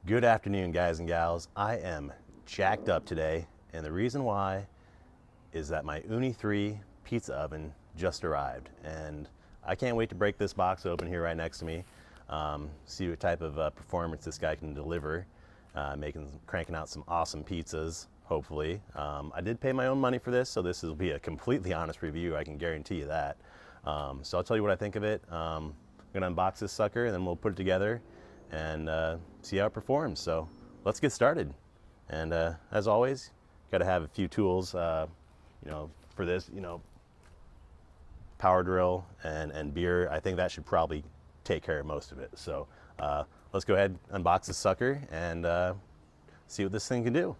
Good afternoon, guys and gals. I am jacked up today, and the reason why is that my Uuni 3 pizza oven just arrived, and I can't wait to break this box open here right next to me, see what type of performance this guy can deliver, cranking out some awesome pizzas, hopefully. I did pay my own money for this, so this will be a completely honest review, I can guarantee you that. So I'll tell you what I think of it. I'm gonna unbox this sucker, and then we'll put it together and see how it performs. So let's get started. And as always, got to have a few tools, for this, power drill and beer. I think that should probably take care of most of it. So let's go ahead, unbox this sucker, and see what this thing can do.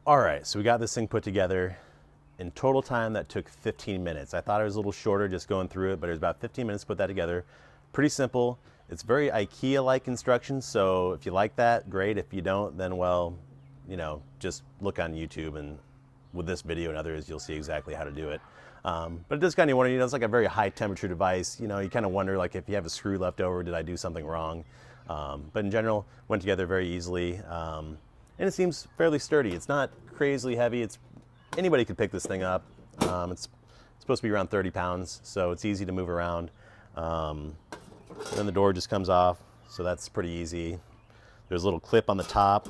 All right, so we got this thing put together. In total time, that took 15 minutes. I thought it was a little shorter just going through it, but it was about 15 minutes to put that together. Pretty simple. It's very IKEA-like instructions, so if you like that, great. If you don't, then well, just look on YouTube, and with this video and others, you'll see exactly how to do it. But it does kind of wonder, it's like a very high temperature device. You kind of wonder, like, if you have a screw left over, did I do something wrong? But in general, went together very easily. And it seems fairly sturdy. It's not crazily heavy. Anybody could pick this thing up. It's It's supposed to be around 30 pounds, so it's easy to move around. Then the door just comes off, so that's pretty easy. There's a little clip on the top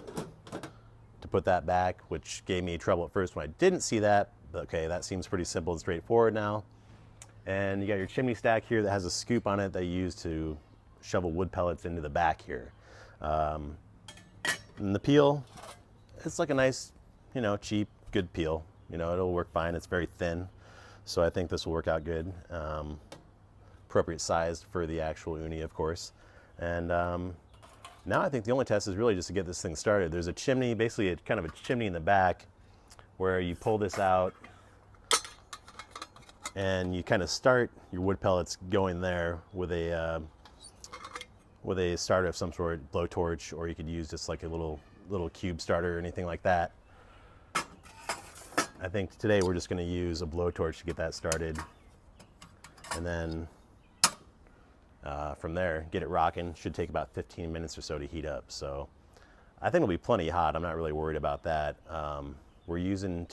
to put that back, which gave me trouble at first when I didn't see that. But okay, that seems pretty simple and straightforward now. And you got your chimney stack here that has a scoop on it that you use to shovel wood pellets into the back here. And the peel, it's like a nice, you know, cheap, good peel. You know, it'll work fine. It's very thin, so I think this will work out good. Appropriate size for the actual Uuni, of course. And now I think the only test is really just to get this thing started. There's a chimney, basically kind of a chimney in the back where you pull this out and you kind of start your wood pellets going there with a starter of some sort, blowtorch, or you could use just like a little cube starter or anything like that. I think today we're just going to use a blowtorch to get that started, and then from there get it rocking. Should take about 15 minutes or so to heat up, so I think it'll be plenty hot. I'm not really worried about that. We're using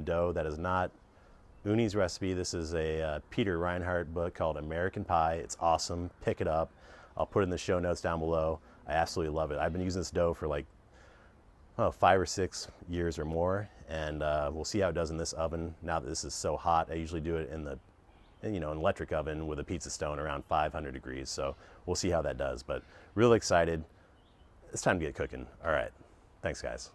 dough that is not Uuni's recipe. This is a Peter Reinhardt book called American Pie. It's awesome. Pick it up. I'll put it in the show notes down below. I absolutely love it. I've been using this dough for like 5 or 6 years or more, and we'll see how it does in this oven. Now that this is so hot, I usually do it in the an electric oven with a pizza stone around 500 degrees. So we'll see how that does. But really excited. It's time to get cooking. All right. Thanks, guys.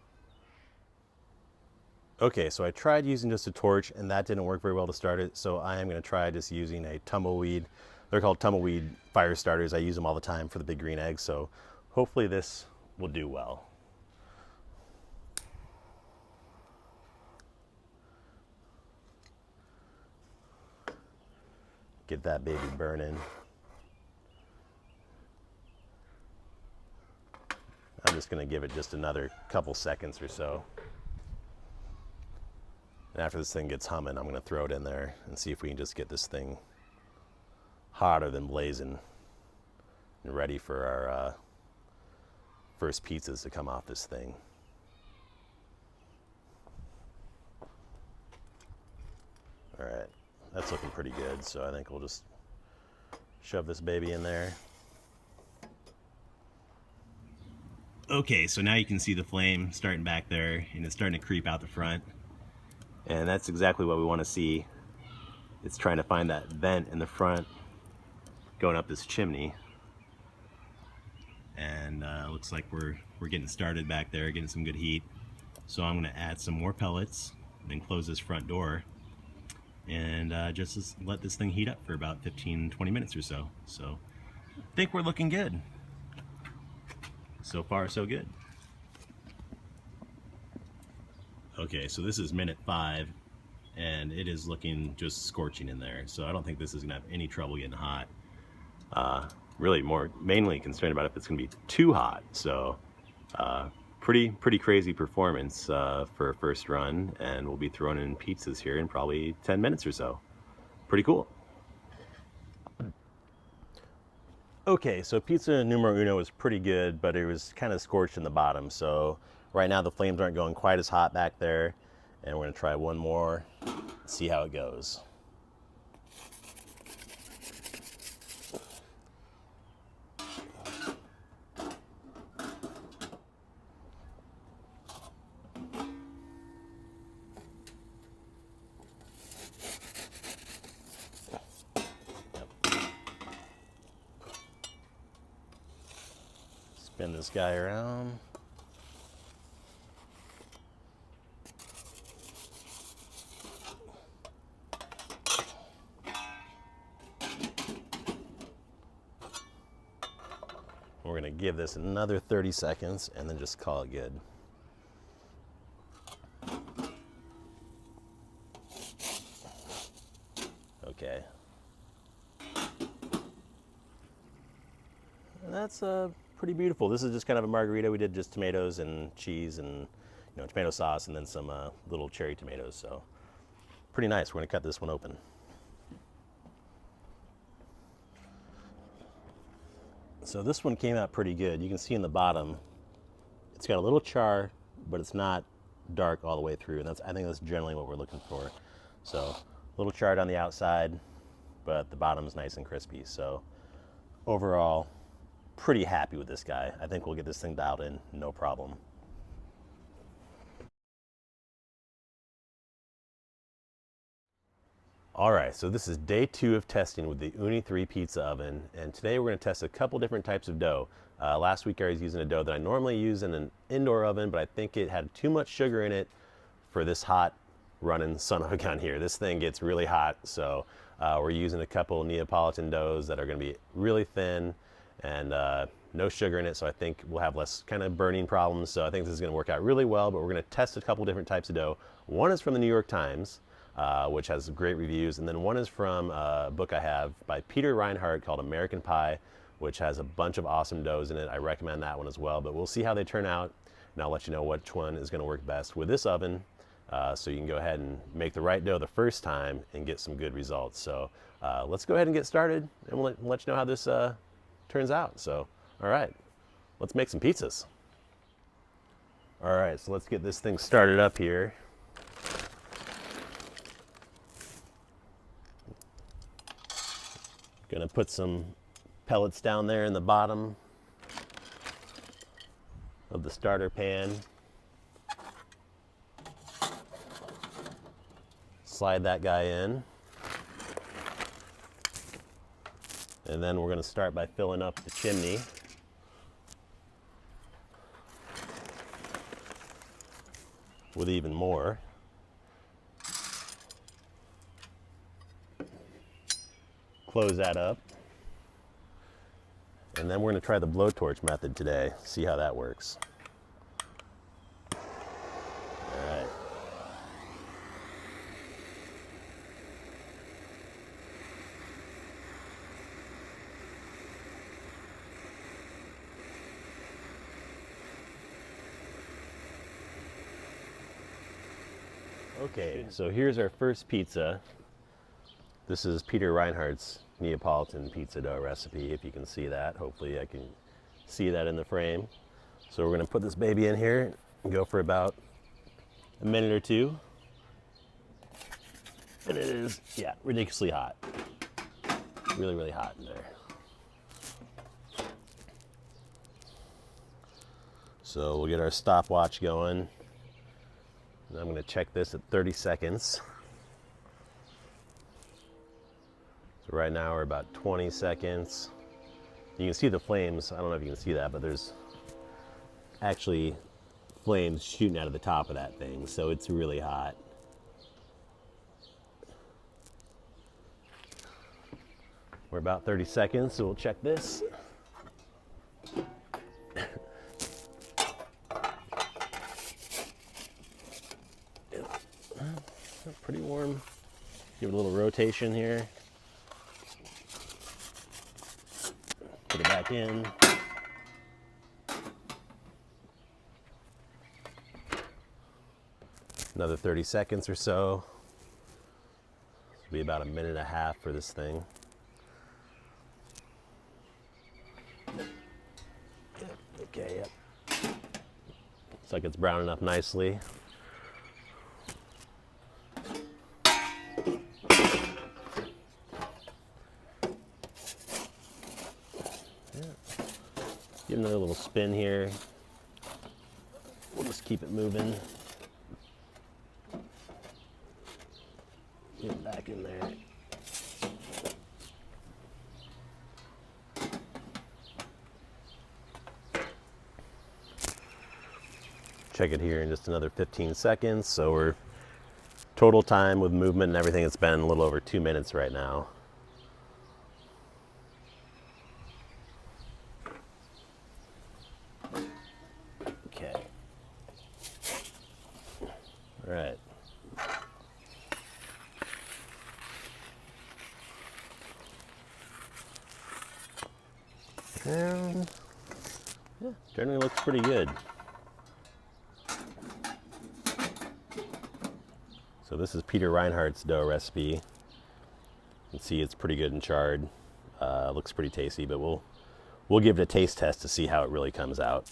Okay, so I tried using just a torch, and that didn't work very well to start it. So I am going to try just using a tumbleweed. They're called tumbleweed fire starters. I use them all the time for the big green eggs. So hopefully this will do well. Get that baby burning. I'm just going to give it just another couple seconds or so. And after this thing gets humming, I'm going to throw it in there and see if we can just get this thing hotter than blazing and ready for our first pizzas to come off this thing. All right, that's looking pretty good, so I think we'll just shove this baby in there. Okay, so now you can see the flame starting back there, and it's starting to creep out the front. And that's exactly what we want to see. It's trying to find that vent in the front going up this chimney. And looks like we're getting started back there, getting some good heat. So I'm going to add some more pellets, then close this front door, and just let this thing heat up for about 15-20 minutes or so. So I think we're looking good. So far, so good. Okay, so this is minute 5, and it is looking just scorching in there. So I don't think this is gonna have any trouble getting hot. Really mainly concerned about if it's gonna be too hot. So pretty crazy performance for a first run, and we'll be throwing in pizzas here in probably 10 minutes or so. Pretty cool. Okay, so pizza numero uno was pretty good, but it was kind of scorched in the bottom. So right now the flames aren't going quite as hot back there, and we're gonna try one more, see how it goes. Spin this guy around. We're going to give this another 30 seconds and then just call it good. Okay. And that's pretty beautiful. This is just kind of a margarita. We did just tomatoes and cheese and tomato sauce and then some little cherry tomatoes. So pretty nice. We're going to cut this one open. So this one came out pretty good. You can see in the bottom, it's got a little char, but it's not dark all the way through. And I think that's generally what we're looking for. So little charred on the outside, but the bottom is nice and crispy. So overall, pretty happy with this guy. I think we'll get this thing dialed in, no problem. All right, so this is day 2 of testing with the Uuni 3 pizza oven, and today we're going to test a couple different types of dough. Last week I was using a dough that I normally use in an indoor oven, but I think it had too much sugar in it for this hot running son of a gun here. This thing gets really hot, so we're using a couple Neapolitan doughs that are going to be really thin and no sugar in it, so I think we'll have less kind of burning problems. So I think this is going to work out really well, but we're going to test a couple different types of dough. One is from the New York Times, which has great reviews, and then one is from a book I have by Peter Reinhardt called American Pie, which has a bunch of awesome doughs in it. I recommend that one as well, but we'll see how they turn out, and I'll let you know which one is going to work best with this oven, so you can go ahead and make the right dough the first time and get some good results. So let's go ahead and get started, and we'll let you know how this turns out. So, all right, let's make some pizzas. All right, so let's get this thing started up here. Gonna put some pellets down there in the bottom of the starter pan. Slide that guy in. And then we're gonna start by filling up the chimney. With even more. Close that up. And then we're going to try the blowtorch method today, see how that works. All right. Okay, so here's our first pizza. This is Peter Reinhardt's Neapolitan pizza dough recipe, if you can see that. Hopefully I can see that in the frame. So we're gonna put this baby in here and go for about a minute or two. And it is, yeah, ridiculously hot. Really, really hot in there. So we'll get our stopwatch going. And I'm gonna check this at 30 seconds. So right now we're about 20 seconds. You can see the flames. I don't know if you can see that, but there's actually flames shooting out of the top of that thing. So it's really hot. We're about 30 seconds, so we'll check this. Pretty warm. Give it a little rotation here. Put it back in. Another 30 seconds or so. It'll be about a minute and a half for this thing. Okay, yep. Looks like it's browning up nicely. Give it another little spin here. We'll just keep it moving. Get it back in there. Check it here in just another 15 seconds. So we're total time with movement and everything, it's been a little over 2 minutes right now. Okay. All right. And yeah, generally looks pretty good. So this is Peter Reinhardt's dough recipe. You can see it's pretty good and charred. Looks pretty tasty, but we'll give it a taste test to see how it really comes out.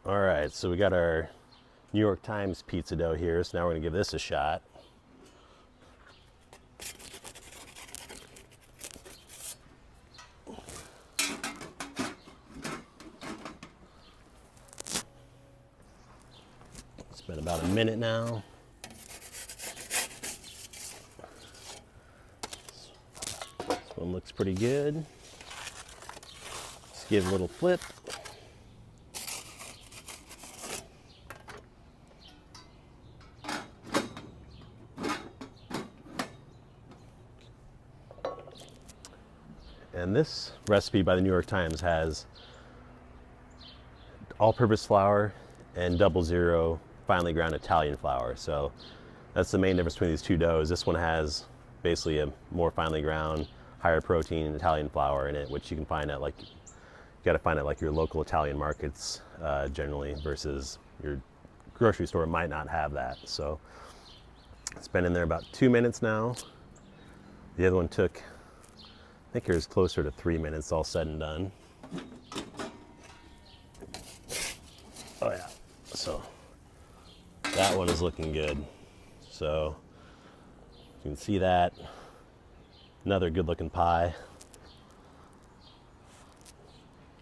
All right, so we got our New York Times pizza dough here, so now we're gonna give this a shot. about a minute now. This one looks pretty good. Just give a little flip. And this recipe by the New York Times has all-purpose flour and 00 finely ground Italian flour. So that's the main difference between these two doughs. This one has basically a more finely ground, higher protein Italian flour in it, which you can find at like, you gotta find at like your local Italian markets generally, versus your grocery store might not have that. So it's been in there about 2 minutes now. The other one took, I think it was closer to 3 minutes, all said and done. Oh yeah, so that one is looking good. So you can see that. Another good looking pie.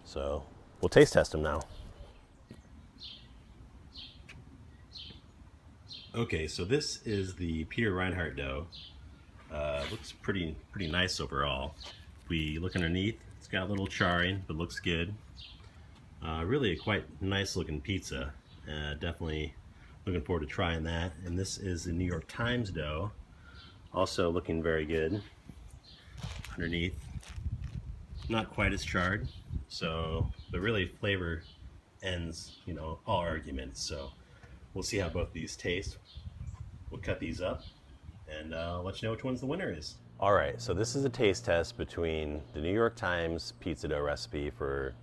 So we'll taste test them now. Okay, so this is the Peter Reinhardt dough. Looks pretty nice overall. If we look underneath, it's got a little charring, but looks good. Really a quite nice looking pizza. Definitely looking forward to trying that. And this is the New York Times dough. Also looking very good. Underneath, not quite as charred. So, but really flavor ends, you know, all arguments. So we'll see how both these taste. We'll cut these up and I'll let you know which one's the winner is. All right, so this is a taste test between the New York Times pizza dough recipe for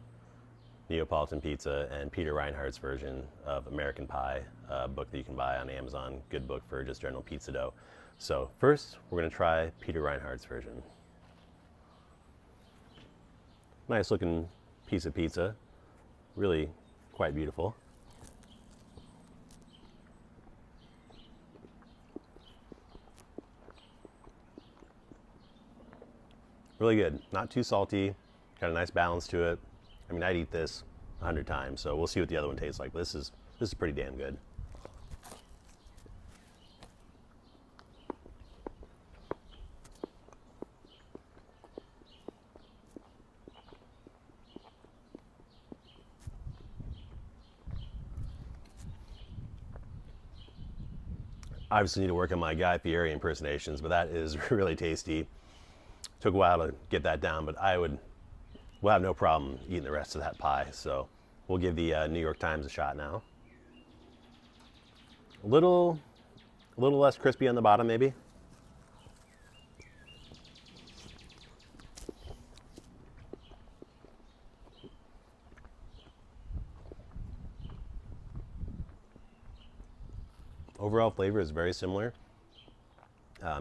Neapolitan pizza and Peter Reinhardt's version of American Pie, a book that you can buy on Amazon. Good book for just general pizza dough. So first, we're gonna try Peter Reinhardt's version. Nice looking piece of pizza, really quite beautiful. Really good, not too salty, got a nice balance to it. I mean, I'd eat this 100 times, so we'll see what the other one tastes like. But this is pretty damn good. Obviously need to work on my Guy Fieri impersonations, but that is really tasty. Took a while to get that down, but we'll have no problem eating the rest of that pie. So we'll give the New York Times a shot now. A little less crispy on the bottom, maybe. Overall flavor is very similar.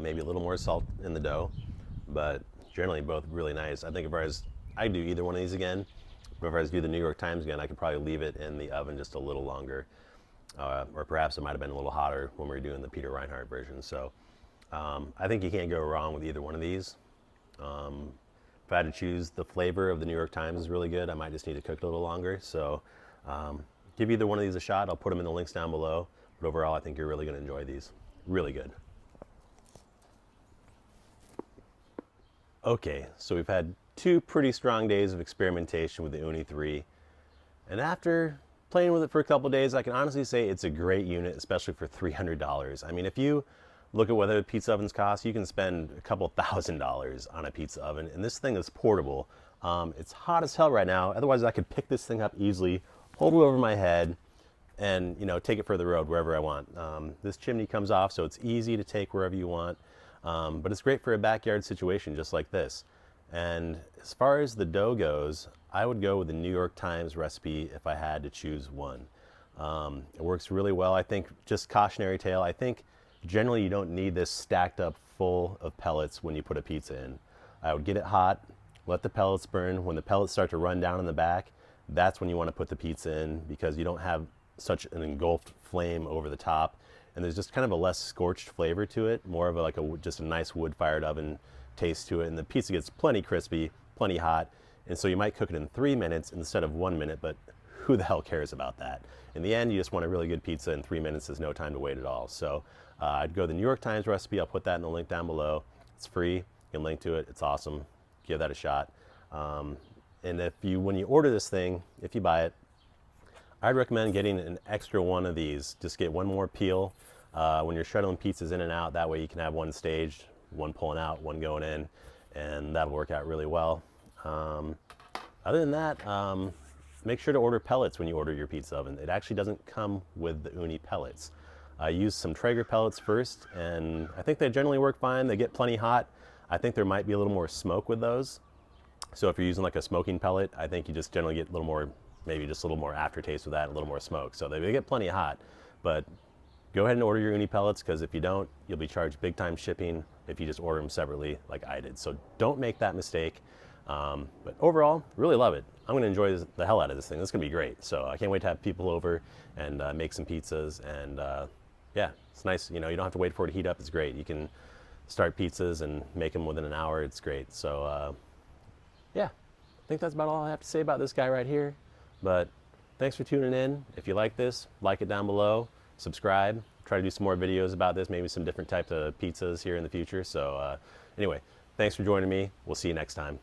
Maybe a little more salt in the dough, but generally both really nice. I think if I'd do either one of these again, but if I was to do the New York Times again, I could probably leave it in the oven just a little longer. Or perhaps it might have been a little hotter when we were doing the Peter Reinhardt version. So I think you can't go wrong with either one of these. If I had to choose, the flavor of the New York Times is really good. I might just need to cook it a little longer. So give either one of these a shot. I'll put them in the links down below. But overall, I think you're really going to enjoy these. Really good. Okay, so we've had 2 pretty strong days of experimentation with the Uuni 3. And after playing with it for a couple days, I can honestly say it's a great unit, especially for $300. I mean, if you look at what other pizza ovens cost, you can spend a couple $1,000s on a pizza oven. And this thing is portable. It's hot as hell right now. Otherwise, I could pick this thing up easily, hold it over my head, and take it for the road wherever I want. This chimney comes off, so it's easy to take wherever you want. But it's great for a backyard situation just like this. And as far as the dough goes, I would go with the New York Times recipe if I had to choose one. It works really well. I think, just cautionary tale, I think generally you don't need this stacked up full of pellets when you put a pizza in. I would get it hot, let the pellets burn. When the pellets start to run down in the back, that's when you want to put the pizza in, because you don't have such an engulfed flame over the top, and there's just kind of a less scorched flavor to it, more of just a nice wood-fired oven taste to it, and the pizza gets plenty crispy, plenty hot, and so you might cook it in 3 minutes instead of 1 minute, but who the hell cares about that? In the end, you just want a really good pizza, and 3 minutes is no time to wait at all. So I'd go the New York Times recipe. I'll put that in the link down below. It's free. You can link to it. It's awesome. Give that a shot. And when you order this thing, if you buy it, I'd recommend getting an extra one of these. Just get one more peel when you're shuttling pizzas in and out. That way you can have one staged, one pulling out, one going in, and that'll work out really well. Other than that, make sure to order pellets when you order your pizza oven. It actually doesn't come with the Uuni pellets. I used some Traeger pellets first, and I think they generally work fine. They get plenty hot. I think there might be a little more smoke with those. So if you're using like a smoking pellet, I think you just generally get a little more, maybe just a little more aftertaste with that, a little more smoke. So they get plenty hot, but go ahead and order your Uuni pellets, because if you don't, you'll be charged big time shipping if you just order them separately like I did. So don't make that mistake. But overall, really love it. I'm gonna enjoy the hell out of this thing. This is gonna be great. So I can't wait to have people over and make some pizzas. And yeah, it's nice. You know, you don't have to wait for it to heat up. It's great. You can start pizzas and make them within an hour. It's great. So yeah, I think that's about all I have to say about this guy right here. But thanks for tuning in. If you like this, like it down below, subscribe, try to do some more videos about this, maybe some different types of pizzas here in the future. So anyway, thanks for joining me. We'll see you next time.